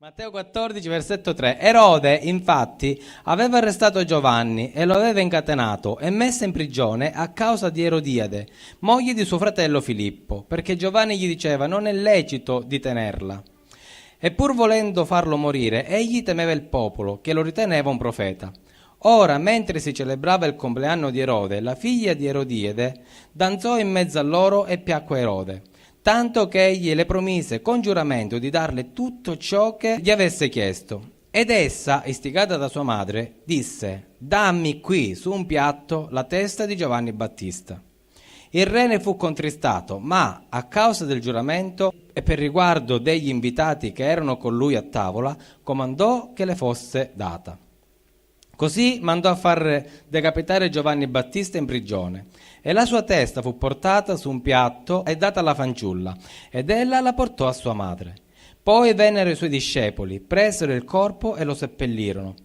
Matteo 14, versetto 3. Erode, infatti, aveva arrestato Giovanni e lo aveva incatenato e messo in prigione a causa di Erodiade, moglie di suo fratello Filippo, perché Giovanni gli diceva: non è lecito di tenerla. E pur volendo farlo morire, egli temeva il popolo, che lo riteneva un profeta. Ora, mentre si celebrava il compleanno di Erode, la figlia di Erodiade danzò in mezzo a loro e piacque a Erode, tanto che egli le promise con giuramento di darle tutto ciò che gli avesse chiesto. Ed essa, istigata da sua madre, disse: dammi qui su un piatto la testa di Giovanni Battista. Il re ne fu contristato, ma a causa del giuramento e per riguardo degli invitati che erano con lui a tavola, comandò che le fosse data. Così mandò a far decapitare Giovanni Battista in prigione, e la sua testa fu portata su un piatto e data alla fanciulla, ed ella la portò a sua madre. Poi vennero i suoi discepoli, presero il corpo e lo seppellirono.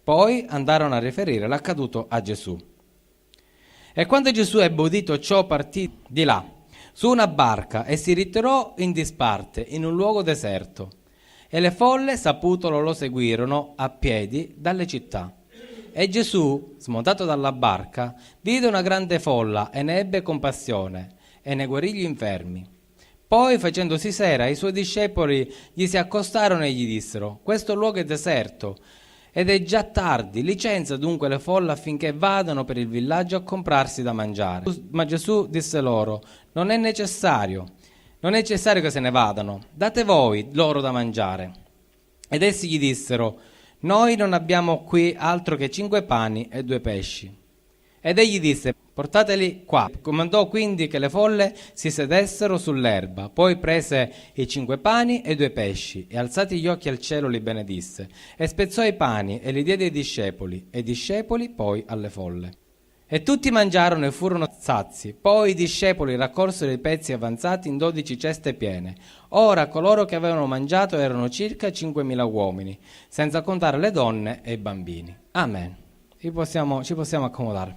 Poi andarono a riferire l'accaduto a Gesù. E quando Gesù ebbe udito ciò, partì di là, su una barca, e si ritirò in disparte, in un luogo deserto. E le folle, saputolo, lo seguirono a piedi dalle città. E Gesù, smontato dalla barca, vide una grande folla e ne ebbe compassione e ne guarì gli infermi. Poi, facendosi sera, i suoi discepoli gli si accostarono e gli dissero: questo luogo è deserto ed è già tardi, licenzia dunque le folle affinché vadano per il villaggio a comprarsi da mangiare. Ma Gesù disse loro: non è necessario che se ne vadano, date voi loro da mangiare. Ed essi gli dissero: noi non abbiamo qui altro che 5 pani e 2 pesci. Ed egli disse: portateli qua. Comandò quindi che le folle si sedessero sull'erba. Poi prese i 5 pani e 2 pesci, e alzati gli occhi al cielo li benedisse, e spezzò i pani e li diede ai discepoli, e i discepoli poi alle folle. E tutti mangiarono e furono sazi. Poi i discepoli raccolsero i pezzi avanzati in 12 ceste piene. Ora coloro che avevano mangiato erano circa 5.000 uomini, senza contare le donne e i bambini. Amen. Ci possiamo accomodare.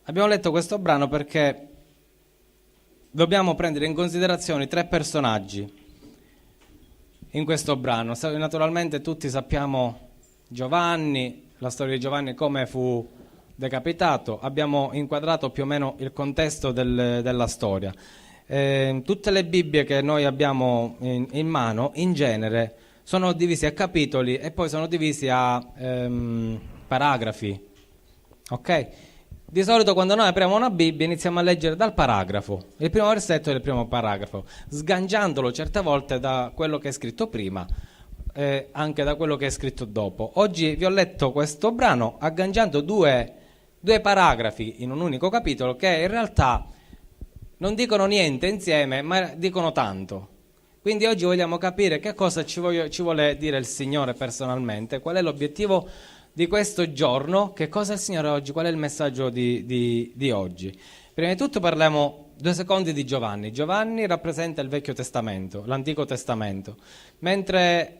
Abbiamo letto questo brano perché dobbiamo prendere in considerazione 3 personaggi in questo brano. Naturalmente tutti sappiamo Giovanni, la storia di Giovanni, come fu decapitato. Abbiamo inquadrato più o meno il contesto della storia. Tutte le Bibbie che noi abbiamo in mano, in genere, sono divisi a capitoli e poi sono divisi a paragrafi. Ok? Di solito quando noi apriamo una Bibbia iniziamo a leggere dal paragrafo, il primo versetto del primo paragrafo, sganciandolo certe volte da quello che è scritto prima e anche da quello che è scritto dopo. Oggi vi ho letto questo brano agganciando due paragrafi in un unico capitolo che in realtà non dicono niente insieme, ma dicono tanto. Quindi oggi vogliamo capire che cosa ci vuole dire il Signore personalmente, qual è l'obiettivo di questo giorno, che cosa è il Signore oggi, qual è il messaggio di oggi. Prima di tutto parliamo 2 secondi di Giovanni. Giovanni rappresenta il Vecchio Testamento, l'Antico Testamento, mentre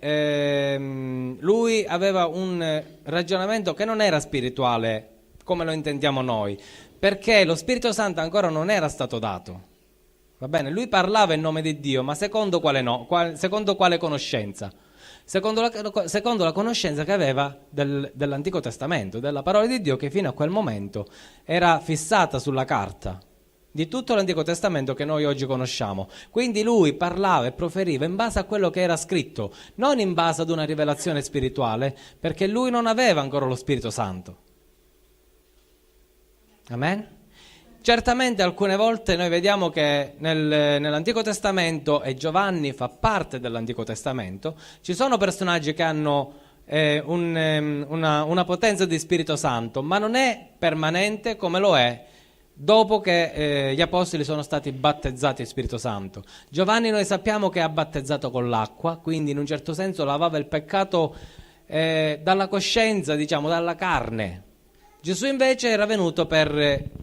lui aveva un ragionamento che non era spirituale come lo intendiamo noi, perché lo Spirito Santo ancora non era stato dato. Va bene? Lui parlava in nome di Dio, ma secondo quale conoscenza? Secondo la conoscenza che aveva dell'Antico Testamento, della parola di Dio che fino a quel momento era fissata sulla carta di tutto l'Antico Testamento che noi oggi conosciamo. Quindi lui parlava e proferiva in base a quello che era scritto, non in base ad una rivelazione spirituale, perché lui non aveva ancora lo Spirito Santo. Amen? Certamente alcune volte noi vediamo che nell'Antico Testamento, e Giovanni fa parte dell'Antico Testamento, ci sono personaggi che hanno una potenza di Spirito Santo, ma non è permanente come lo è dopo che gli apostoli sono stati battezzati in Spirito Santo. Giovanni noi sappiamo che ha battezzato con l'acqua, quindi in un certo senso lavava il peccato dalla coscienza, diciamo, dalla carne. Gesù invece era venuto per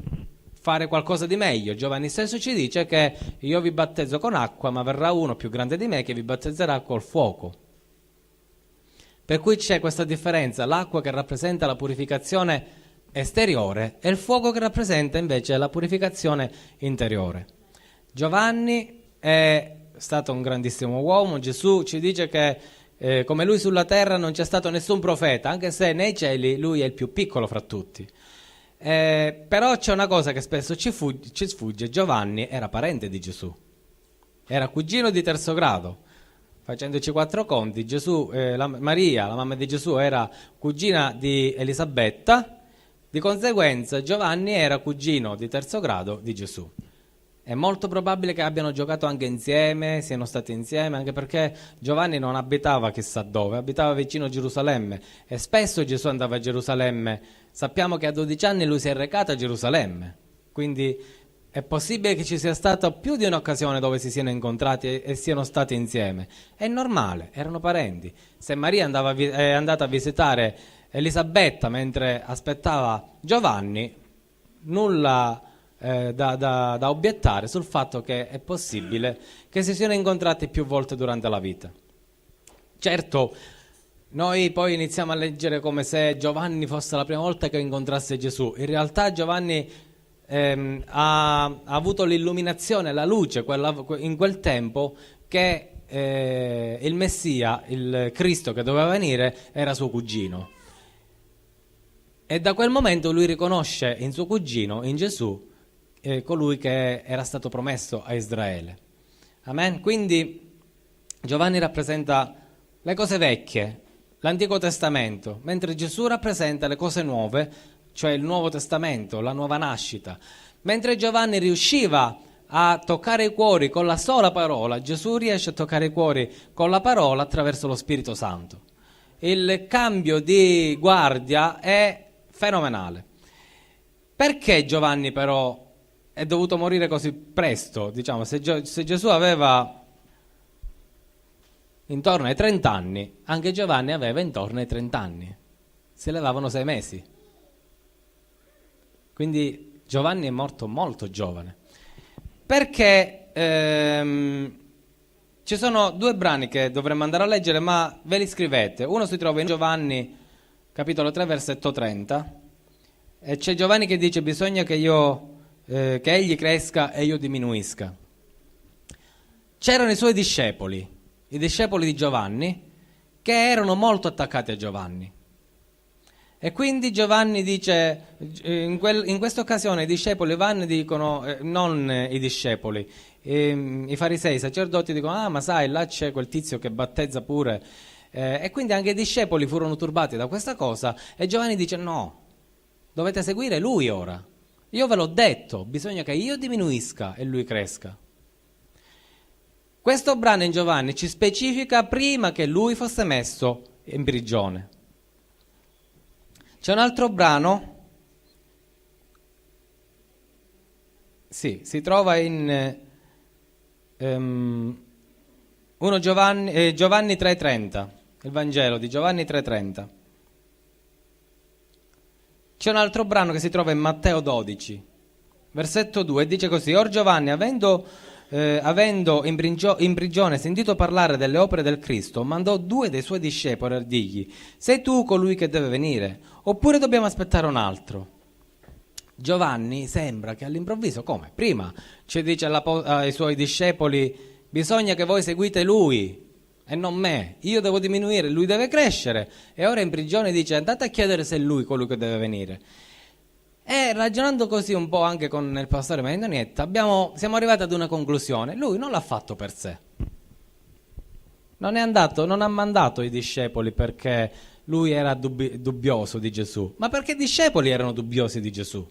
fare qualcosa di meglio. Giovanni stesso ci dice che io vi battezzo con acqua, ma verrà uno più grande di me che vi battezzerà col fuoco. Per cui c'è questa differenza, l'acqua che rappresenta la purificazione esteriore e il fuoco che rappresenta invece la purificazione interiore. Giovanni è stato un grandissimo uomo. Gesù ci dice che come lui sulla terra non c'è stato nessun profeta, anche se nei cieli lui è il più piccolo fra tutti. Però c'è una cosa che spesso ci sfugge: Giovanni era parente di Gesù, era cugino di terzo grado. Facendoci 4 conti, Maria, la mamma di Gesù, era cugina di Elisabetta, di conseguenza Giovanni era cugino di terzo grado di Gesù. È molto probabile che abbiano giocato anche insieme, siano stati insieme, anche perché Giovanni non abitava chissà dove, abitava vicino a Gerusalemme e spesso Gesù andava a Gerusalemme. Sappiamo che a 12 anni lui si è recato a Gerusalemme, quindi è possibile che ci sia stata più di un'occasione dove si siano incontrati e siano stati insieme. È normale, erano parenti. Se Maria è andata a visitare Elisabetta mentre aspettava Giovanni, nulla da obiettare sul fatto che è possibile che si siano incontrati più volte durante la vita. Certo, noi poi iniziamo a leggere come se Giovanni fosse la prima volta che incontrasse Gesù. In realtà Giovanni ha avuto l'illuminazione, la luce in quel tempo che il Messia, il Cristo che doveva venire, era suo cugino. E da quel momento lui riconosce in suo cugino, in Gesù, colui che era stato promesso a Israele. Amen? Quindi Giovanni rappresenta le cose vecchie, l'Antico Testamento, mentre Gesù rappresenta le cose nuove, cioè il Nuovo Testamento, la nuova nascita. Mentre Giovanni riusciva a toccare i cuori con la sola parola, Gesù riesce a toccare i cuori con la parola attraverso lo Spirito Santo. Il cambio di guardia è fenomenale. Perché Giovanni però è dovuto morire così presto? Diciamo, se Gesù aveva intorno ai 30 anni, anche Giovanni aveva intorno ai 30 anni. Si levavano 6 mesi. Quindi Giovanni è morto molto giovane. Perché ci sono 2 brani che dovremmo andare a leggere, ma ve li scrivete. Uno si trova in Giovanni, capitolo 3, versetto 30, e c'è Giovanni che dice: bisogna che egli cresca e io diminuisca. C'erano i suoi discepoli, i discepoli di Giovanni, che erano molto attaccati a Giovanni. E quindi Giovanni dice, in questa occasione i discepoli vanno e dicono, non i discepoli, i farisei, i sacerdoti dicono: ma sai, là c'è quel tizio che battezza pure. E quindi anche i discepoli furono turbati da questa cosa e Giovanni dice: no, dovete seguire lui ora. Io ve l'ho detto, bisogna che io diminuisca e lui cresca. Questo brano in Giovanni ci specifica prima che lui fosse messo in prigione. C'è un altro brano, si trova in Giovanni 3,30, il Vangelo di Giovanni 3,30. C'è un altro brano che si trova in Matteo 12, versetto 2, e dice così: Or Giovanni, avendo in prigione sentito parlare delle opere del Cristo, mandò 2 dei suoi discepoli a dirgli: sei tu colui che deve venire, oppure dobbiamo aspettare un altro? Giovanni sembra che all'improvviso, come? Prima ci dice ai suoi discepoli: bisogna che voi seguite lui e non me, io devo diminuire, lui deve crescere, e ora in prigione dice: andate a chiedere se è lui colui che deve venire. E ragionando così un po' anche con il pastore Marionietta, siamo arrivati ad una conclusione: lui non l'ha fatto per sé, non ha mandato i discepoli perché lui era dubbioso di Gesù, ma perché i discepoli erano dubbiosi di Gesù.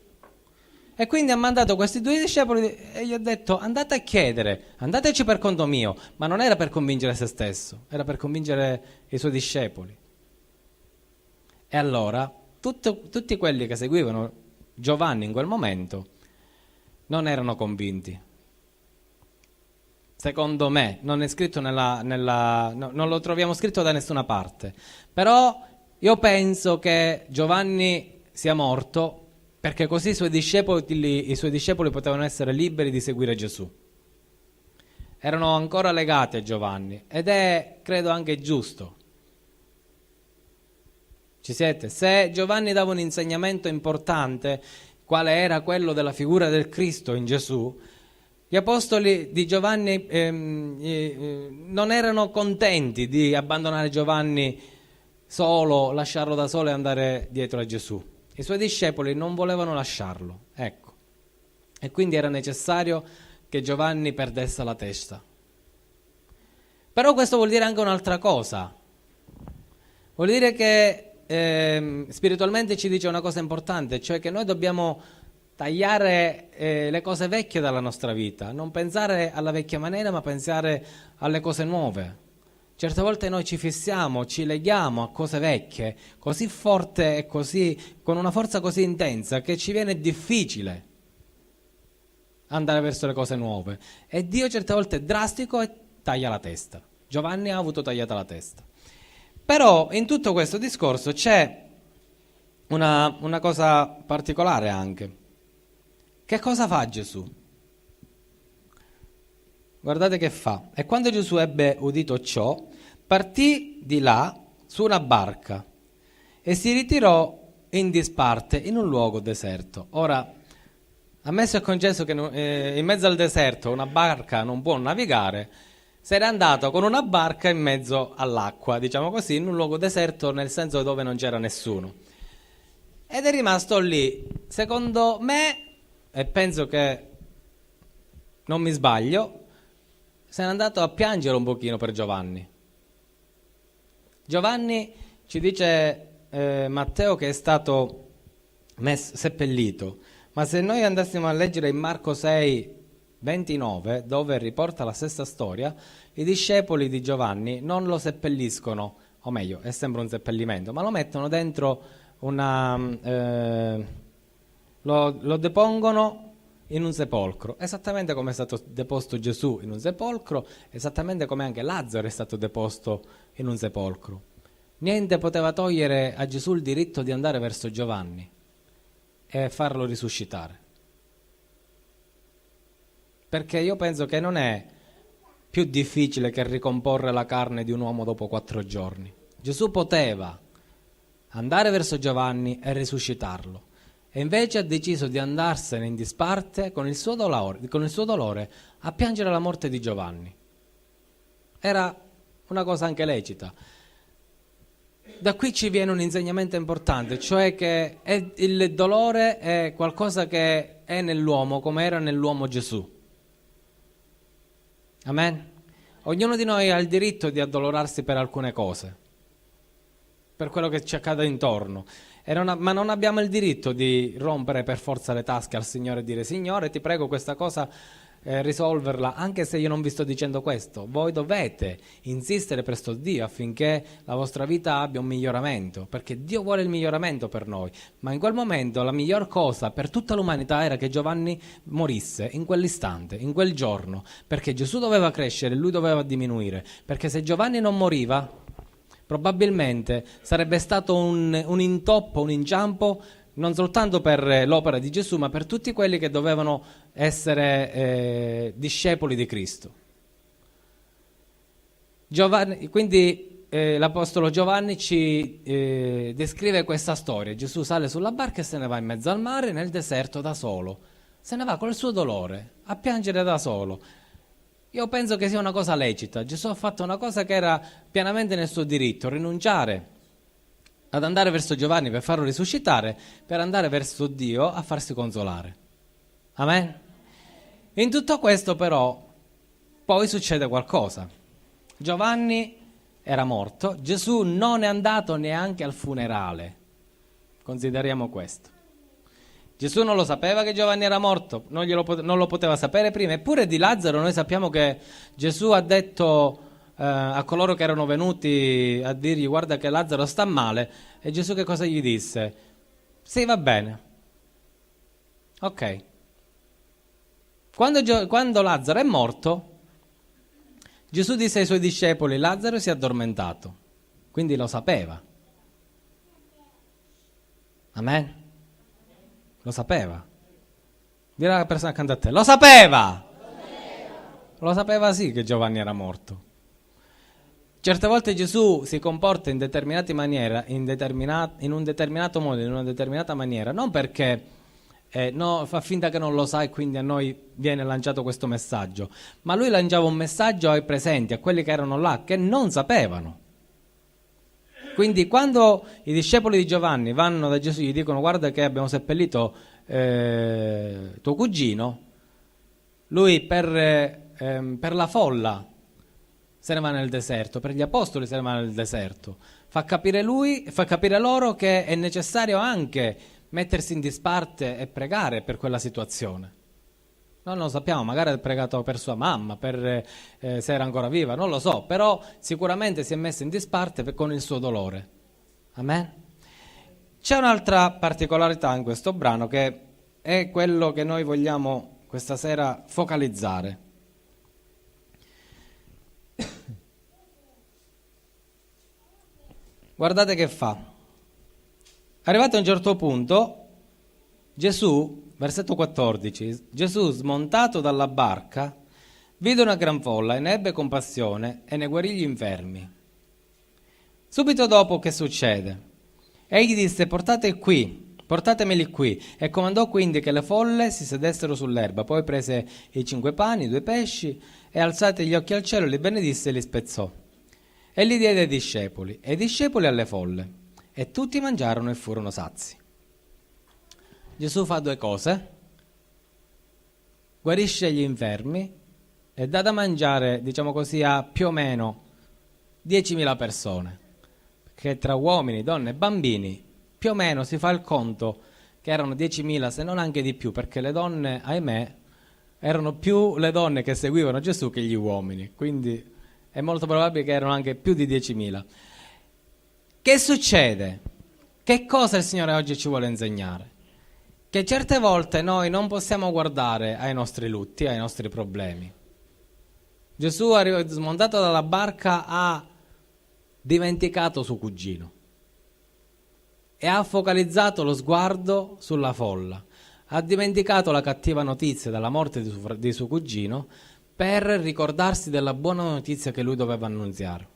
E quindi ha mandato questi 2 discepoli e gli ha detto: andate a chiedere, andateci per conto mio. Ma non era per convincere se stesso, era per convincere i suoi discepoli. E allora tutti quelli che seguivano Giovanni in quel momento non erano convinti. Secondo me non è scritto non lo troviamo scritto da nessuna parte. Però io penso che Giovanni sia morto perché così i suoi discepoli potevano essere liberi di seguire Gesù. Erano ancora legati a Giovanni ed è, credo, anche giusto. Ci siete? Se Giovanni dava un insegnamento importante, quale era quello della figura del Cristo in Gesù, gli apostoli di Giovanni non erano contenti di abbandonare Giovanni solo, lasciarlo da solo e andare dietro a Gesù. I suoi discepoli non volevano lasciarlo, ecco. E quindi era necessario che Giovanni perdesse la testa. Però questo vuol dire anche un'altra cosa. Vuol dire che spiritualmente ci dice una cosa importante, cioè che noi dobbiamo tagliare le cose vecchie dalla nostra vita, non pensare alla vecchia maniera, ma pensare alle cose nuove. Certe volte noi ci fissiamo, ci leghiamo a cose vecchie, così forte e così, con una forza così intensa che ci viene difficile andare verso le cose nuove. E Dio certe volte è drastico e taglia la testa. Giovanni ha avuto tagliata la testa. Però in tutto questo discorso c'è una cosa particolare anche. Che cosa fa Gesù? Guardate che fa. E quando Gesù ebbe udito ciò, partì di là su una barca e si ritirò in disparte in un luogo deserto. Ora, ammesso e concesso che in mezzo al deserto una barca non può navigare, se n'è andato con una barca in mezzo all'acqua, diciamo così, in un luogo deserto, nel senso dove non c'era nessuno. Ed è rimasto lì. Secondo me, e penso che non mi sbaglio, se n'è andato a piangere un pochino per Giovanni. Giovanni ci dice Matteo che è stato seppellito, ma se noi andassimo a leggere in Marco 6, 29, dove riporta la stessa storia, i discepoli di Giovanni non lo seppelliscono, o meglio, è sempre un seppellimento, ma lo mettono dentro lo depongono in un sepolcro, esattamente come è stato deposto Gesù in un sepolcro, esattamente come anche Lazzaro è stato deposto in un sepolcro. Niente poteva togliere a Gesù il diritto di andare verso Giovanni e farlo risuscitare. Perché io penso che non è più difficile che ricomporre la carne di un uomo dopo 4 giorni. Gesù poteva andare verso Giovanni e risuscitarlo, e invece ha deciso di andarsene in disparte con il suo dolore a piangere la morte di Giovanni. Era una cosa anche lecita. Da qui ci viene un insegnamento importante, cioè che il dolore è qualcosa che è nell'uomo, come era nell'uomo Gesù. Amen? Ognuno di noi ha il diritto di addolorarsi per alcune cose, per quello che ci accade intorno, ma non abbiamo il diritto di rompere per forza le tasche al Signore e dire: Signore, ti prego questa cosa risolverla, anche se io non vi sto dicendo questo. Voi dovete insistere presso Dio affinché la vostra vita abbia un miglioramento, perché Dio vuole il miglioramento per noi. Ma in quel momento la miglior cosa per tutta l'umanità era che Giovanni morisse in quell'istante, in quel giorno, perché Gesù doveva crescere e lui doveva diminuire, perché se Giovanni non moriva probabilmente sarebbe stato un intoppo, un inciampo, non soltanto per l'opera di Gesù, ma per tutti quelli che dovevano essere discepoli di Cristo. Quindi l'Apostolo Giovanni ci descrive questa storia. Gesù sale sulla barca e se ne va in mezzo al mare, nel deserto, da solo. Se ne va col suo dolore, a piangere da solo. Io penso che sia una cosa lecita. Gesù ha fatto una cosa che era pienamente nel suo diritto, rinunciare ad andare verso Giovanni per farlo risuscitare, per andare verso Dio a farsi consolare. Amen? In tutto questo però poi succede qualcosa. Giovanni era morto, Gesù non è andato neanche al funerale. Consideriamo questo. Gesù non lo sapeva che Giovanni era morto, non lo poteva sapere prima. Eppure di Lazzaro noi sappiamo che Gesù ha detto a coloro che erano venuti a dirgli: guarda che Lazzaro sta male. E Gesù che cosa gli disse? Sì, va bene. Ok. Quando Lazzaro è morto, Gesù disse ai suoi discepoli: Lazzaro si è addormentato. Quindi lo sapeva. Amen? Lo sapeva. Dirà la persona accanto a te: lo sapeva! Lo sapeva sì che Giovanni era morto. Certe volte Gesù si comporta in determinate maniere, in un determinato modo, in una determinata maniera, non perché fa finta che non lo sa e quindi a noi viene lanciato questo messaggio, ma lui lanciava un messaggio ai presenti, a quelli che erano là, che non sapevano. Quindi quando i discepoli di Giovanni vanno da Gesù e gli dicono guarda che abbiamo seppellito tuo cugino, lui per la folla se ne va nel deserto, per gli apostoli se ne va nel deserto, fa capire loro che è necessario anche mettersi in disparte e pregare per quella situazione. Non lo sappiamo, magari ha pregato per sua mamma, per se era ancora viva, non lo so, però sicuramente si è messo in disparte con il suo dolore. Amen? C'è un'altra particolarità in questo brano che è quello che noi vogliamo questa sera focalizzare. Guardate che fa. Arrivato a un certo punto, Gesù, versetto 14, Gesù smontato dalla barca, vide una gran folla e ne ebbe compassione e ne guarì gli infermi. Subito dopo che succede? Egli disse portatemeli qui, e comandò quindi che le folle si sedessero sull'erba, poi prese i 5 pani, 2 pesci, e alzati gli occhi al cielo li benedisse e li spezzò. E li diede ai discepoli, e i discepoli alle folle, e tutti mangiarono e furono sazi. Gesù fa 2 cose: guarisce gli infermi e dà da mangiare, diciamo così, a più o meno 10.000 persone, perché tra uomini, donne e bambini più o meno si fa il conto che erano 10.000, se non anche di più, perché le donne, ahimè, erano più le donne che seguivano Gesù che gli uomini, quindi è molto probabile che erano anche più di 10.000. Che succede? Che cosa il Signore oggi ci vuole insegnare? Che certe volte noi non possiamo guardare ai nostri lutti, ai nostri problemi. Gesù, smontato dalla barca, ha dimenticato suo cugino e ha focalizzato lo sguardo sulla folla. Ha dimenticato la cattiva notizia della morte di suo cugino per ricordarsi della buona notizia che lui doveva annunziare.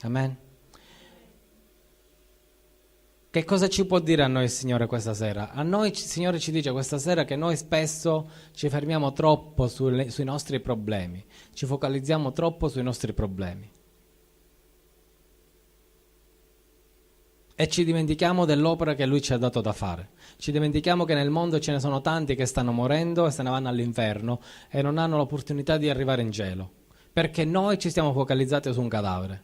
Amen. Che cosa ci può dire a noi il Signore questa sera? A noi il Signore ci dice questa sera che noi spesso ci fermiamo troppo sui nostri problemi, ci focalizziamo troppo sui nostri problemi e ci dimentichiamo dell'opera che Lui ci ha dato da fare. Ci dimentichiamo che nel mondo ce ne sono tanti che stanno morendo e se ne vanno all'inferno e non hanno l'opportunità di arrivare in cielo, perché noi ci stiamo focalizzati su un cadavere.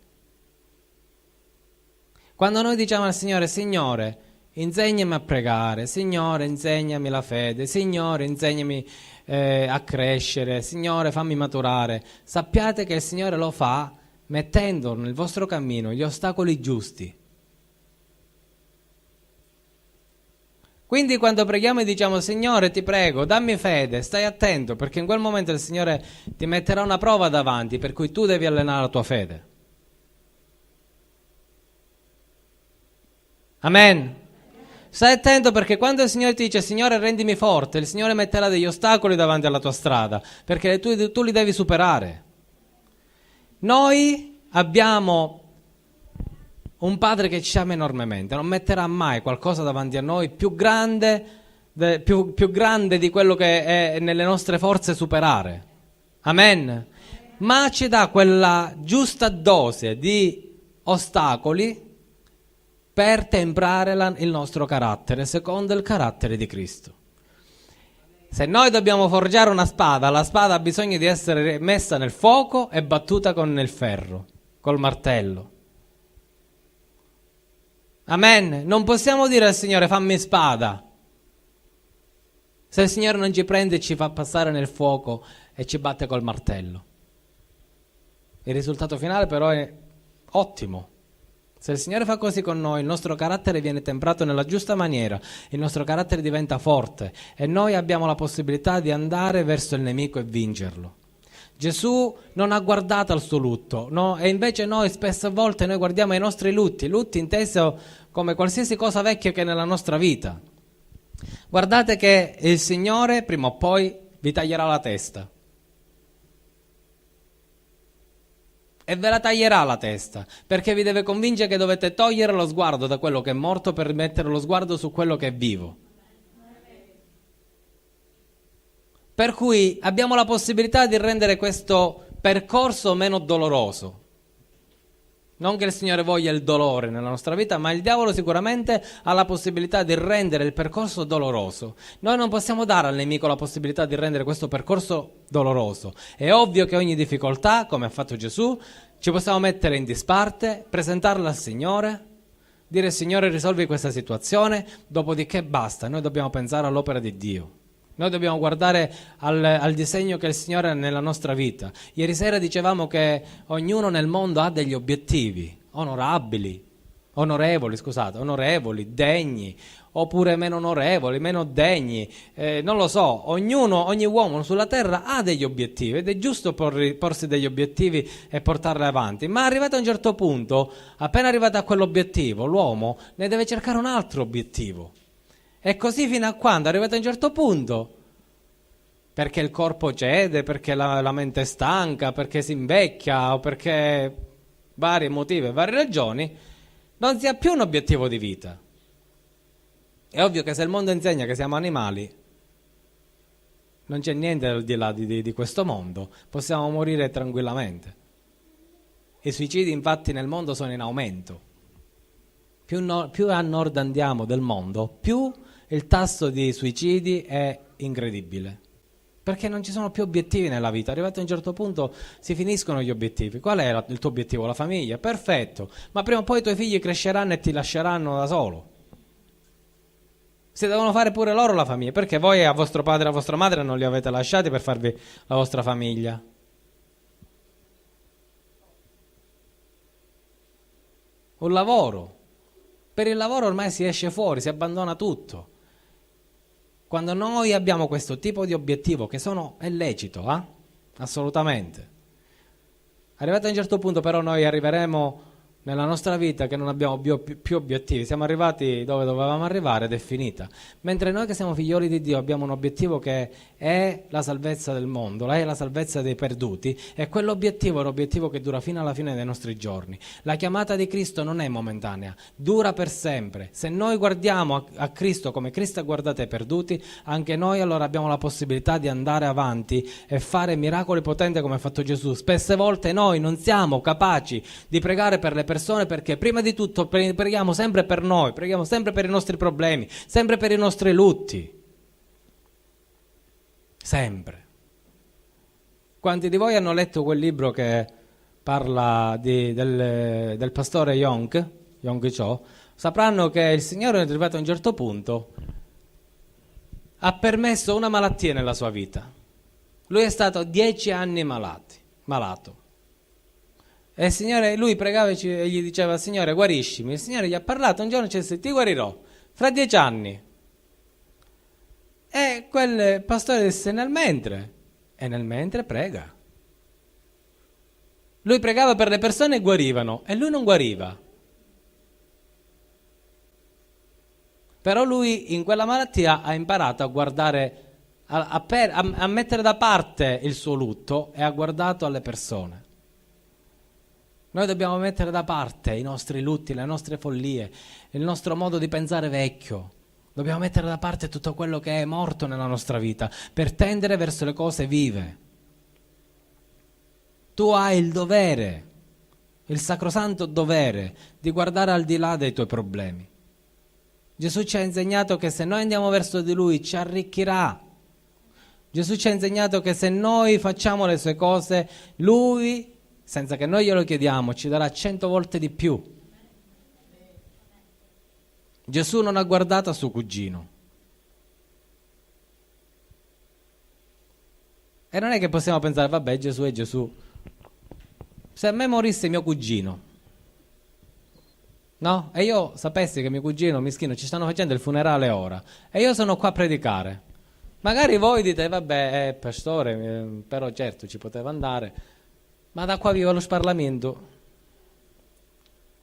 Quando noi diciamo al Signore: Signore, insegnami a pregare, Signore, insegnami la fede, Signore, insegnami a crescere, Signore, fammi maturare, sappiate che il Signore lo fa mettendo nel vostro cammino gli ostacoli giusti. Quindi quando preghiamo e diciamo: Signore, ti prego, dammi fede, stai attento, perché in quel momento il Signore ti metterà una prova davanti per cui tu devi allenare la tua fede. Amen. Stai attento, perché quando il Signore ti dice: Signore, rendimi forte, il Signore metterà degli ostacoli davanti alla tua strada, perché tu li devi superare. Noi abbiamo un Padre che ci ama enormemente, non metterà mai qualcosa davanti a noi più grande di quello che è nelle nostre forze superare. Amen. Ma ci dà quella giusta dose di ostacoli per temprare il nostro carattere, secondo il carattere di Cristo. Se noi dobbiamo forgiare una spada, la spada ha bisogno di essere messa nel fuoco e battuta con il ferro, col martello. Amen. Non possiamo dire al Signore: fammi spada, se il Signore non ci prende e ci fa passare nel fuoco e ci batte col martello. Il risultato finale però è ottimo. Se il Signore fa così con noi, il nostro carattere viene temprato nella giusta maniera, il nostro carattere diventa forte e noi abbiamo la possibilità di andare verso il nemico e vincerlo. Gesù non ha guardato al suo lutto, no? E invece noi spesse volte noi guardiamo ai nostri lutti inteso come qualsiasi cosa vecchia che è nella nostra vita. Guardate che il Signore prima o poi vi taglierà la testa. e ve la taglierà la testa, perché vi deve convincere che dovete togliere lo sguardo da quello che è morto per mettere lo sguardo su quello che è vivo. Per cui abbiamo la possibilità di rendere questo percorso meno doloroso. Non che il Signore voglia il dolore nella nostra vita, ma il diavolo sicuramente ha la possibilità di rendere il percorso doloroso. Noi non possiamo dare al nemico la possibilità di rendere questo percorso doloroso. È ovvio che ogni difficoltà, come ha fatto Gesù, ci possiamo mettere in disparte, presentarla al Signore, dire Signore risolvi questa situazione, dopodiché basta, noi dobbiamo pensare all'opera di Dio. Noi dobbiamo guardare al disegno che il Signore ha nella nostra vita. Ieri sera dicevamo che ognuno nel mondo ha degli obiettivi onorevoli, degni, oppure meno onorevoli, meno degni, non lo so, ogni uomo sulla terra ha degli obiettivi ed è giusto porsi degli obiettivi e portarli avanti, ma arrivato a un certo punto, appena arrivato a quell'obiettivo, l'uomo ne deve cercare un altro obiettivo. E così fino a quando, arrivato a un certo punto, perché il corpo cede, perché la mente è stanca, perché si invecchia o perché varie motivi, varie ragioni, non si ha più un obiettivo di vita. È ovvio che se il mondo insegna che siamo animali, non c'è niente al di là di questo mondo, possiamo morire tranquillamente. I suicidi infatti nel mondo sono in aumento. Più a nord andiamo del mondo, più il tasso di suicidi è incredibile, perché non ci sono più obiettivi nella vita. Arrivato a un certo punto si finiscono gli obiettivi. Qual è il tuo obiettivo? La famiglia? Perfetto, ma prima o poi i tuoi figli cresceranno e ti lasceranno da solo. Si devono fare pure loro la famiglia, perché voi a vostro padre e a vostra madre non li avete lasciati per farvi la vostra famiglia. Un lavoro. Per il lavoro ormai si esce fuori, si abbandona tutto. Quando noi abbiamo questo tipo di obiettivo, che è lecito, assolutamente. Arrivato a un certo punto però noi arriveremo nella nostra vita che non abbiamo più obiettivi, siamo arrivati dove dovevamo arrivare ed è finita. Mentre noi che siamo figlioli di Dio abbiamo un obiettivo che è la salvezza del mondo, è la salvezza dei perduti, e quell'obiettivo è un obiettivo che dura fino alla fine dei nostri giorni. La chiamata di Cristo non è momentanea, dura per sempre. Se noi guardiamo a Cristo come Cristo ha guardato ai perduti, anche noi allora abbiamo la possibilità di andare avanti e fare miracoli potenti come ha fatto Gesù. Spesse volte noi non siamo capaci di pregare per le persone perché prima di tutto preghiamo sempre per noi, preghiamo sempre per i nostri problemi, sempre per i nostri lutti. Sempre. Quanti di voi hanno letto quel libro che parla del pastore Yong Cho, sapranno che il Signore è arrivato a un certo punto, ha permesso una malattia nella sua vita. Lui è stato 10 anni malato. E il Signore, lui pregava e gli diceva: Signore, guariscimi. Il Signore gli ha parlato un giorno e disse: ti guarirò fra 10 anni. E quel pastore disse: nel mentre prega. Lui pregava per le persone e guarivano, e lui non guariva. Però lui in quella malattia ha imparato a guardare, a mettere da parte il suo lutto e ha guardato alle persone. Noi dobbiamo mettere da parte i nostri lutti, le nostre follie, il nostro modo di pensare vecchio. Dobbiamo mettere da parte tutto quello che è morto nella nostra vita per tendere verso le cose vive. Tu hai il dovere, il sacrosanto dovere di guardare al di là dei tuoi problemi. Gesù ci ha insegnato che se noi andiamo verso di Lui ci arricchirà. Gesù ci ha insegnato che se noi facciamo le sue cose, Lui, senza che noi glielo chiediamo, ci darà 100 volte di più. Gesù non ha guardato a suo cugino. E non è che possiamo pensare: vabbè, Gesù è Gesù. Se a me morisse mio cugino, no? E io sapessi che mio cugino mischino ci stanno facendo il funerale ora, e io sono qua a predicare. Magari voi dite: vabbè, pastore, però certo ci poteva andare, ma da qua vivo lo sparlamento,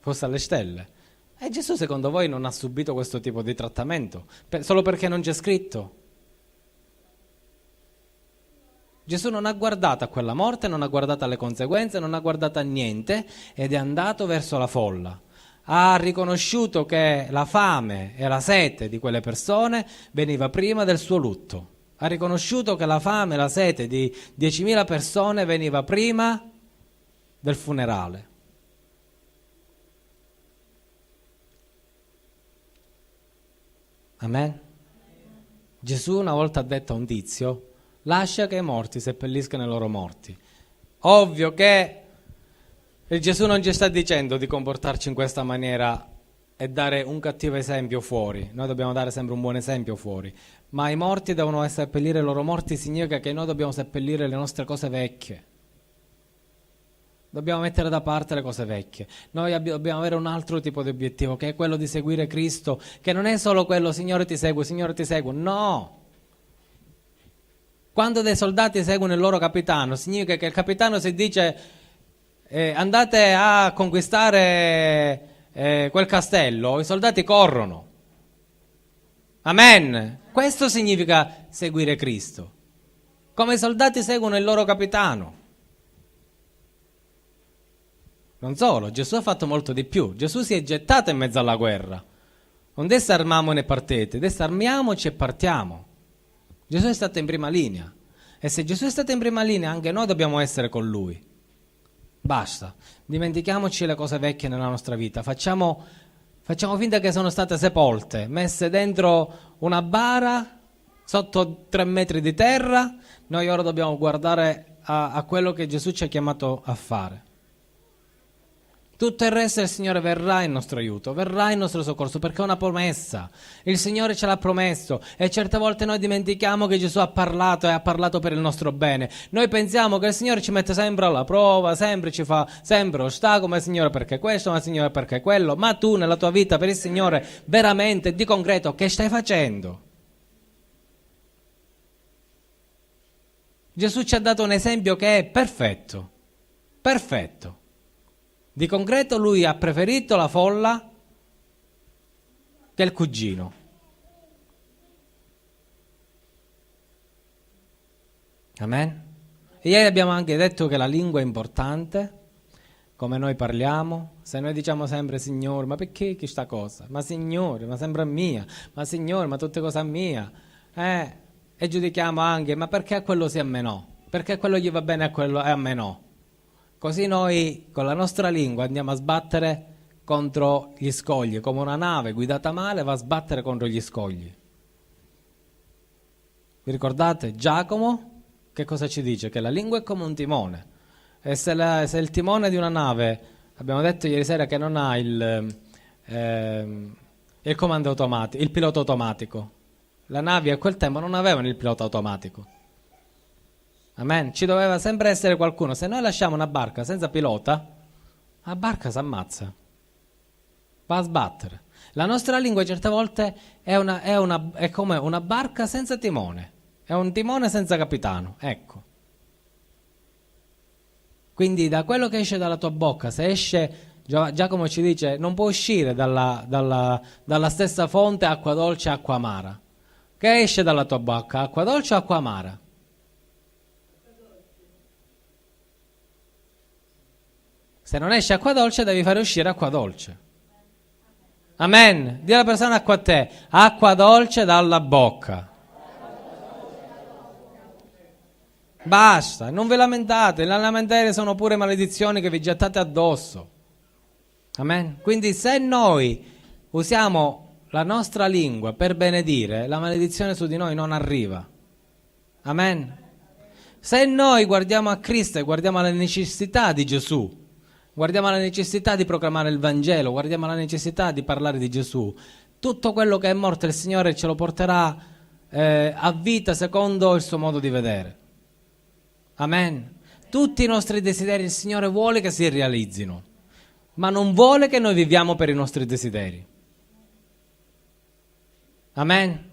fosse alle stelle. E Gesù secondo voi non ha subito questo tipo di trattamento solo perché non c'è scritto? Gesù non ha guardato a quella morte, non ha guardato alle conseguenze, non ha guardato a niente ed è andato verso la folla. Ha riconosciuto che la fame e la sete di quelle persone veniva prima del suo lutto. Ha riconosciuto che la fame e la sete di 10.000 persone veniva prima del funerale. Amen. Gesù una volta ha detto a un tizio: lascia che i morti seppelliscano i loro morti. Ovvio che Gesù non ci sta dicendo di comportarci in questa maniera e dare un cattivo esempio fuori. Noi dobbiamo dare sempre un buon esempio fuori. Ma i morti devono seppellire i loro morti, significa che noi dobbiamo seppellire le nostre cose vecchie. Dobbiamo mettere da parte le cose vecchie. Noi dobbiamo avere un altro tipo di obiettivo, che è quello di seguire Cristo, che non è solo quello: Signore ti seguo. No! Quando dei soldati seguono il loro capitano, significa che il capitano si dice andate a conquistare quel castello, i soldati corrono. Amen. Questo significa seguire Cristo. Come i soldati seguono il loro capitano. Non solo, Gesù ha fatto molto di più. Gesù si è gettato in mezzo alla guerra. Non desarmiamo e partite, desarmiamoci e partiamo. Gesù è stato in prima linea. E se Gesù è stato in prima linea, anche noi dobbiamo essere con Lui. Basta, dimentichiamoci le cose vecchie nella nostra vita, facciamo finta che sono state sepolte, messe dentro una bara, sotto 3 metri di terra. Noi ora dobbiamo guardare a quello che Gesù ci ha chiamato a fare. Tutto il resto il Signore verrà in nostro aiuto, verrà in nostro soccorso, perché è una promessa. Il Signore ce l'ha promesso e certe volte noi dimentichiamo che Gesù ha parlato e ha parlato per il nostro bene. Noi pensiamo che il Signore ci mette sempre alla prova, sempre ci fa sempre ostacolo, ma il Signore perché questo, ma il Signore perché quello. Ma tu nella tua vita per il Signore veramente di concreto che stai facendo? Gesù ci ha dato un esempio che è perfetto, perfetto. Di concreto lui ha preferito la folla che il cugino. Amen. E ieri abbiamo anche detto che la lingua è importante, come noi parliamo. Se noi diciamo sempre Signore, ma perché questa cosa? Ma Signore, ma sembra mia. Ma Signore, ma tutte cose mia. E giudichiamo anche, ma perché a quello sì e a me no? Perché a quello gli va bene e a me no? Così noi con la nostra lingua andiamo a sbattere contro gli scogli, come una nave guidata male va a sbattere contro gli scogli. Vi ricordate? Giacomo che cosa ci dice? Che la lingua è come un timone. E se il timone di una nave, abbiamo detto ieri sera che non ha il comando automatico, il pilota automatico. Le navi a quel tempo non avevano il pilota automatico. Amen. Ci doveva sempre essere qualcuno. Se noi lasciamo una barca senza pilota, la barca si ammazza, va a sbattere. La nostra lingua certe volte è come una barca senza timone, è un timone senza capitano, ecco. Quindi da quello che esce dalla tua bocca, se esce, Giacomo ci dice, non può uscire dalla stessa fonte acqua dolce e acqua amara. Che esce dalla tua bocca? Acqua dolce o acqua amara? Se non esce acqua dolce devi fare uscire acqua dolce. Amen. Dì alla persona acqua a te, acqua dolce dalla bocca. Basta, non vi lamentate, le lamentele sono pure maledizioni che vi gettate addosso. Amen. Quindi se noi usiamo la nostra lingua per benedire, la maledizione su di noi non arriva. Amen. Se noi guardiamo a Cristo e guardiamo alla necessità di Gesù, guardiamo alla necessità di proclamare il Vangelo, guardiamo alla necessità di parlare di Gesù, tutto quello che è morto il Signore ce lo porterà a vita secondo il suo modo di vedere. Amen. Tutti i nostri desideri il Signore vuole che si realizzino, ma non vuole che noi viviamo per i nostri desideri. Amen.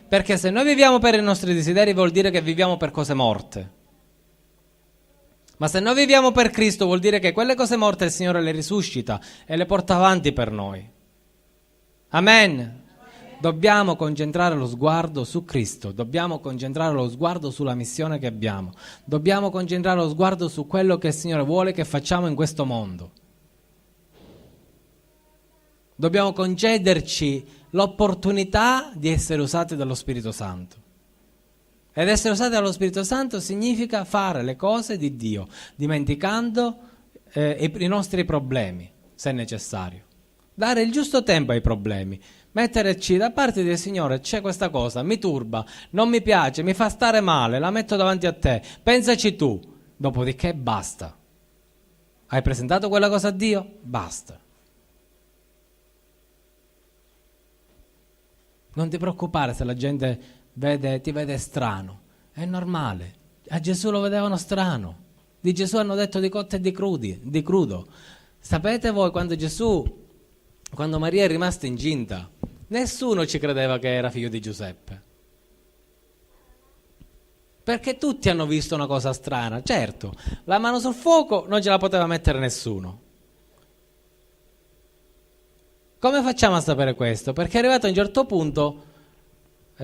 Perché se noi viviamo per i nostri desideri vuol dire che viviamo per cose morte. Ma se noi viviamo per Cristo vuol dire che quelle cose morte il Signore le risuscita e le porta avanti per noi. Amen. Dobbiamo concentrare lo sguardo su Cristo, dobbiamo concentrare lo sguardo sulla missione che abbiamo, dobbiamo concentrare lo sguardo su quello che il Signore vuole che facciamo in questo mondo. Dobbiamo concederci l'opportunità di essere usati dallo Spirito Santo. Ed essere usati dallo Spirito Santo significa fare le cose di Dio, dimenticando i nostri problemi, se necessario. Dare il giusto tempo ai problemi. Metterci da parte del Signore, c'è questa cosa, mi turba, non mi piace, mi fa stare male, la metto davanti a te, pensaci tu. Dopodiché basta. Hai presentato quella cosa a Dio? Basta. Non ti preoccupare se la gente ti vede strano, è normale. A Gesù lo vedevano strano. Di Gesù hanno detto di cotte e di crudo. Sapete voi quando Maria è rimasta incinta, nessuno ci credeva che era figlio di Giuseppe. Perché tutti hanno visto una cosa strana. Certo, la mano sul fuoco non ce la poteva mettere nessuno. Come facciamo a sapere questo? Perché è arrivato a un certo punto,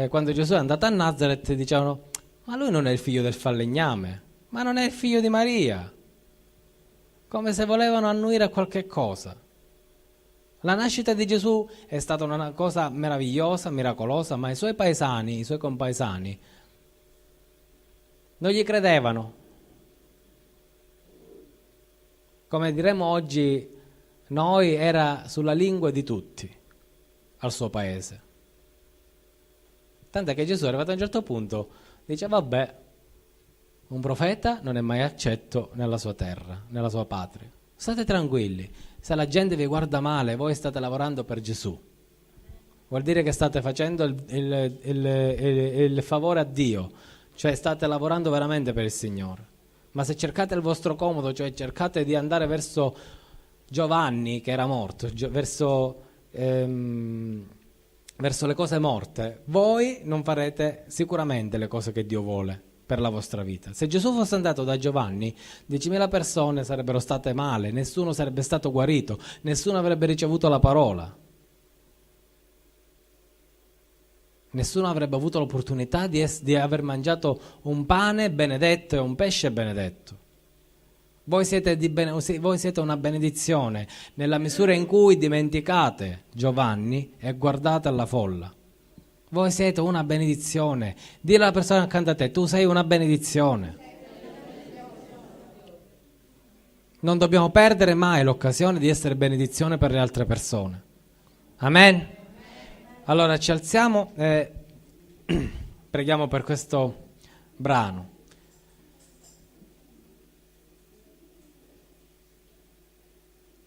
quando Gesù è andato a Nazaret, dicevano: ma lui non è il figlio del falegname, ma non è il figlio di Maria. Come se volevano annuire a qualche cosa. La nascita di Gesù è stata una cosa meravigliosa, miracolosa, ma i suoi paesani, i suoi compaesani, non gli credevano. Come diremo oggi noi, era sulla lingua di tutti al suo paese. Tant'è che Gesù è arrivato a un certo punto, dice: vabbè, un profeta non è mai accetto nella sua terra, nella sua patria. State tranquilli, se la gente vi guarda male, voi state lavorando per Gesù. Vuol dire che state facendo il favore a Dio, cioè state lavorando veramente per il Signore. Ma se cercate il vostro comodo, cioè cercate di andare verso Giovanni che era morto, verso le cose morte, voi non farete sicuramente le cose che Dio vuole per la vostra vita. Se Gesù fosse andato da Giovanni, 10.000 persone sarebbero state male, nessuno sarebbe stato guarito, nessuno avrebbe ricevuto la parola, nessuno avrebbe avuto l'opportunità di aver mangiato un pane benedetto e un pesce benedetto. Voi siete una benedizione nella misura in cui dimenticate Giovanni e guardate alla folla. Voi siete una benedizione. Dille alla persona accanto a te: tu sei una benedizione. Non dobbiamo perdere mai l'occasione di essere benedizione per le altre persone. Amen? Allora ci alziamo e preghiamo per questo brano.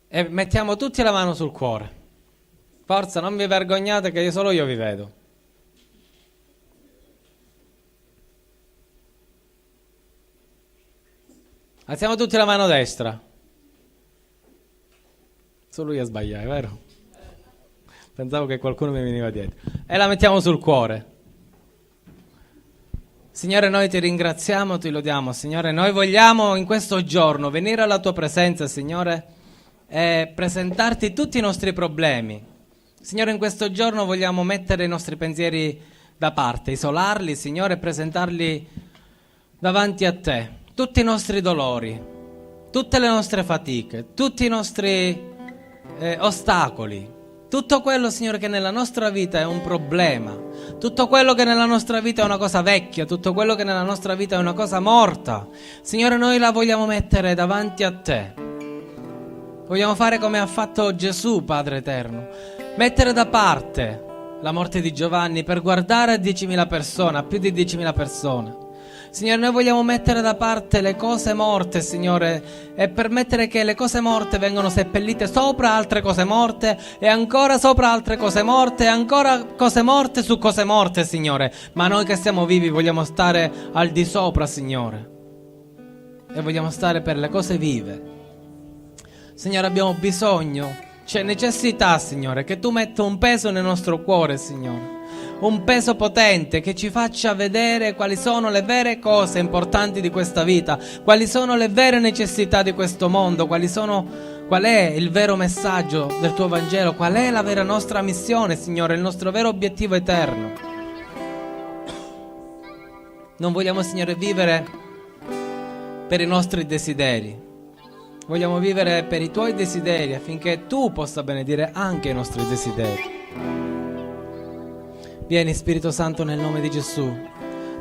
E mettiamo tutti la mano sul cuore. Forza, non vi vergognate che solo io vi vedo. Alziamo tutti la mano destra. Solo io a sbagliare, vero? Pensavo che qualcuno mi veniva dietro. E la mettiamo sul cuore. Signore, noi ti ringraziamo, ti lodiamo. Signore, noi vogliamo in questo giorno venire alla tua presenza, Signore, e presentarti tutti i nostri problemi. Signore, in questo giorno vogliamo mettere i nostri pensieri da parte, isolarli, Signore, e presentarli davanti a te. Tutti i nostri dolori, tutte le nostre fatiche, tutti i nostri ostacoli, tutto quello, Signore, che nella nostra vita è un problema, tutto quello che nella nostra vita è una cosa vecchia, tutto quello che nella nostra vita è una cosa morta, Signore, noi la vogliamo mettere davanti a te. Vogliamo fare come ha fatto Gesù, Padre Eterno, mettere da parte la morte di Giovanni per guardare a 10.000 persone, a più di 10.000 persone. Signore, noi vogliamo mettere da parte le cose morte, Signore, e permettere che le cose morte vengano seppellite sopra altre cose morte e ancora sopra altre cose morte e ancora cose morte su cose morte, Signore. Ma noi che siamo vivi vogliamo stare al di sopra, Signore, e vogliamo stare per le cose vive. Signore, abbiamo bisogno, c'è necessità, Signore, che tu metta un peso nel nostro cuore, Signore. Un peso potente che ci faccia vedere quali sono le vere cose importanti di questa vita, quali sono le vere necessità di questo mondo, quali sono qual è il vero messaggio del tuo Vangelo, qual è la vera nostra missione, Signore, il nostro vero obiettivo eterno. Non vogliamo, Signore, vivere per i nostri desideri, vogliamo vivere per i tuoi desideri, affinché tu possa benedire anche i nostri desideri. Vieni, Spirito Santo, nel nome di Gesù.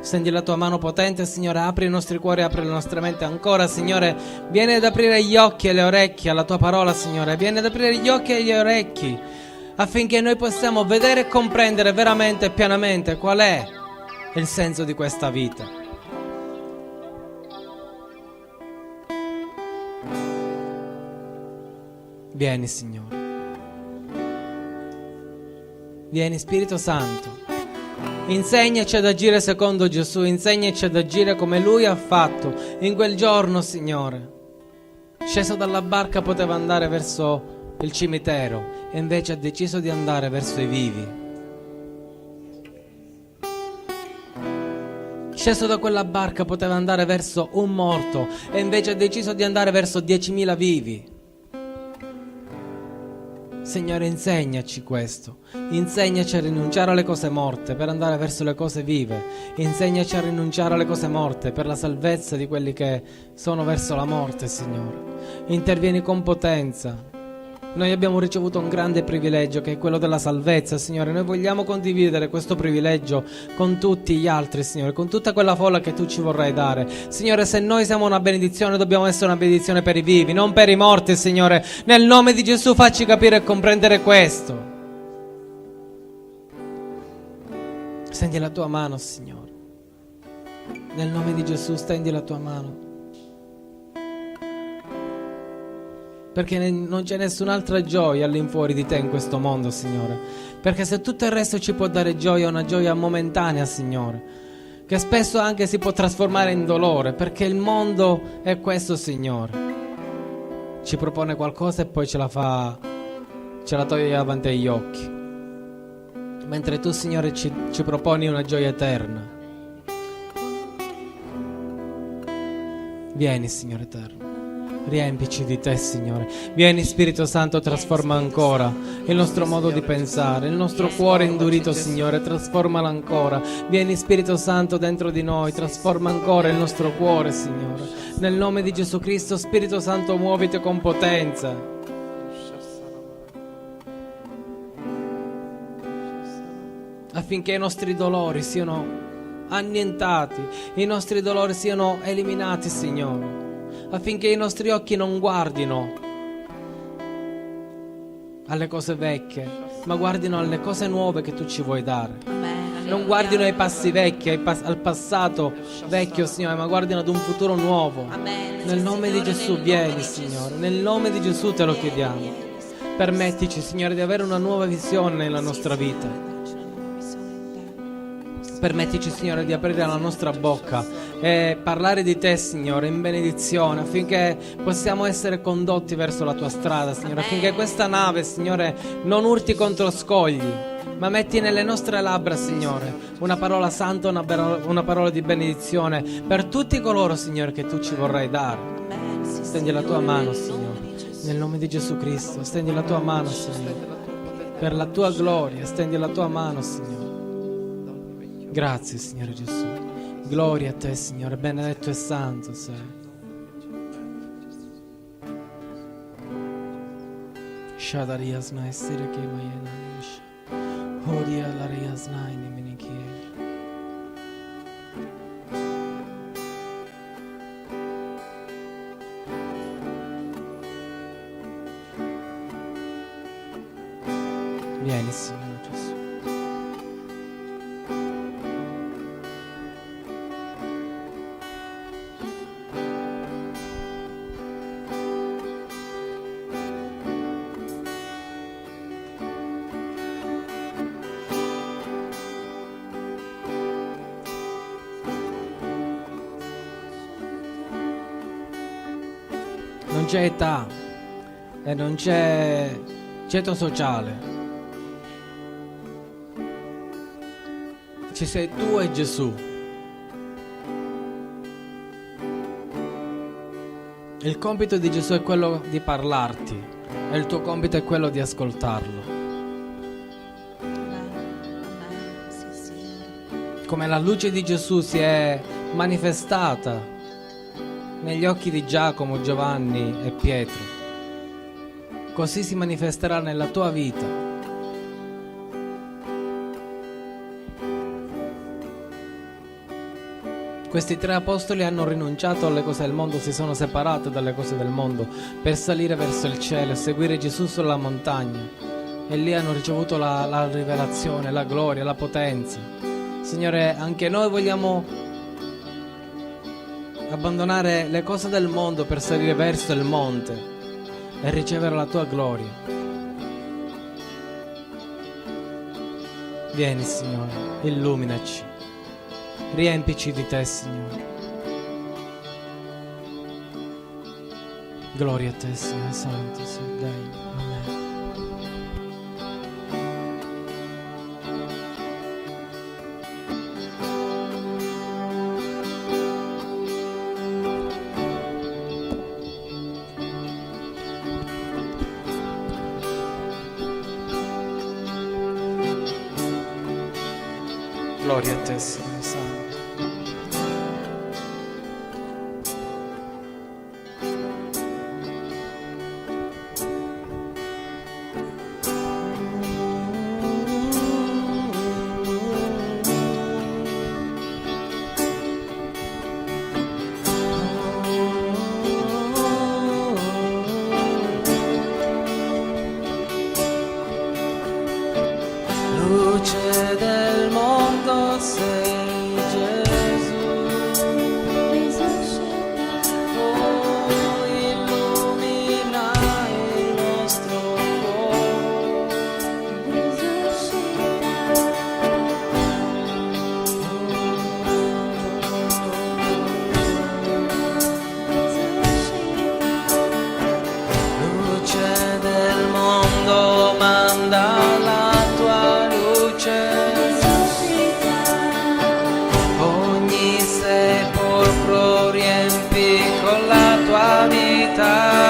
Stendi la tua mano potente, Signore, apri i nostri cuori, apri la nostra mente ancora, Signore. Vieni ad aprire gli occhi e le orecchie alla tua parola, Signore. Vieni ad aprire gli occhi e gli orecchi, affinché noi possiamo vedere e comprendere veramente e pienamente qual è il senso di questa vita. Vieni, Signore. Vieni, Spirito Santo. Insegnaci ad agire secondo Gesù, insegnaci ad agire come Lui ha fatto in quel giorno, Signore. Sceso dalla barca poteva andare verso il cimitero e invece ha deciso di andare verso i vivi. Sceso da quella barca poteva andare verso un morto e invece ha deciso di andare verso 10.000 vivi. Signore, insegnaci questo, insegnaci a rinunciare alle cose morte per andare verso le cose vive, insegnaci a rinunciare alle cose morte per la salvezza di quelli che sono verso la morte, Signore. Intervieni con potenza. Noi abbiamo ricevuto un grande privilegio che è quello della salvezza, Signore. Noi vogliamo condividere questo privilegio con tutti gli altri, Signore, con tutta quella folla che tu ci vorrai dare. Signore, se noi siamo una benedizione, dobbiamo essere una benedizione per i vivi, non per i morti, Signore. Nel nome di Gesù facci capire e comprendere questo. Stendi la tua mano, Signore. Nel nome di Gesù stendi la tua mano. Perché non c'è nessun'altra gioia all'infuori di te in questo mondo, Signore. Perché se tutto il resto ci può dare gioia, è una gioia momentanea, Signore, che spesso anche si può trasformare in dolore, perché il mondo è questo, Signore. Ci propone qualcosa e poi ce la toglie davanti agli occhi. Mentre tu, Signore, ci proponi una gioia eterna. Vieni, Signore eterno. Riempici di te, Signore. Vieni, Spirito Santo, trasforma ancora il nostro modo di pensare, il nostro cuore indurito, Signore, trasformalo ancora. Vieni, Spirito Santo, dentro di noi, trasforma ancora il nostro cuore, Signore. Nel nome di Gesù Cristo, Spirito Santo, muoviti con potenza. Affinché i nostri dolori siano annientati, i nostri dolori siano eliminati, Signore. Affinché i nostri occhi non guardino alle cose vecchie, ma guardino alle cose nuove che tu ci vuoi dare. Non guardino ai passi vecchi, al passato vecchio, Signore, ma guardino ad un futuro nuovo. Nel nome di Gesù vieni, Signore, nel nome di Gesù te lo chiediamo. Permettici, Signore, di avere una nuova visione nella nostra vita. Permettici, Signore, di aprire la nostra bocca e parlare di te, Signore, in benedizione, affinché possiamo essere condotti verso la tua strada, Signore, affinché questa nave, Signore, non urti contro scogli, ma metti nelle nostre labbra, Signore, una parola santa, una parola di benedizione per tutti coloro, Signore, che tu ci vorrai dare. Stendi la tua mano, Signore, nel nome di Gesù Cristo. Stendi la tua mano, Signore, per la tua gloria. Stendi la tua mano, Signore. Grazie, Signore Gesù. Gloria a te, Signore, benedetto e santo sei. Shadarias na essere che mayena nisha. Hodia la rias na iniminikie. Vieni, Signore Gesù. Non c'è età e non c'è ceto sociale. Ci sei tu e Gesù. Il compito di Gesù è quello di parlarti e il tuo compito è quello di ascoltarlo. Sì, Signore. Come la luce di Gesù si è manifestata negli occhi di Giacomo, Giovanni e Pietro, così si manifesterà nella tua vita. Questi 3 apostoli hanno rinunciato alle cose del mondo, si sono separati dalle cose del mondo per salire verso il cielo e seguire Gesù sulla montagna. E lì hanno ricevuto la rivelazione, la gloria, la potenza. Signore, anche noi vogliamo abbandonare le cose del mondo per salire verso il monte e ricevere la tua gloria. Vieni, Signore, illuminaci. Riempici di te, Signore. Gloria a te, Signore Santo, sei degno. Amen. Gloria a te, Signore Santo. Luce del mondo sei Gesù, oh, illumina il nostro cuore. Luce del mondo, manda la tua luce, ogni sepolcro riempi con la tua vita.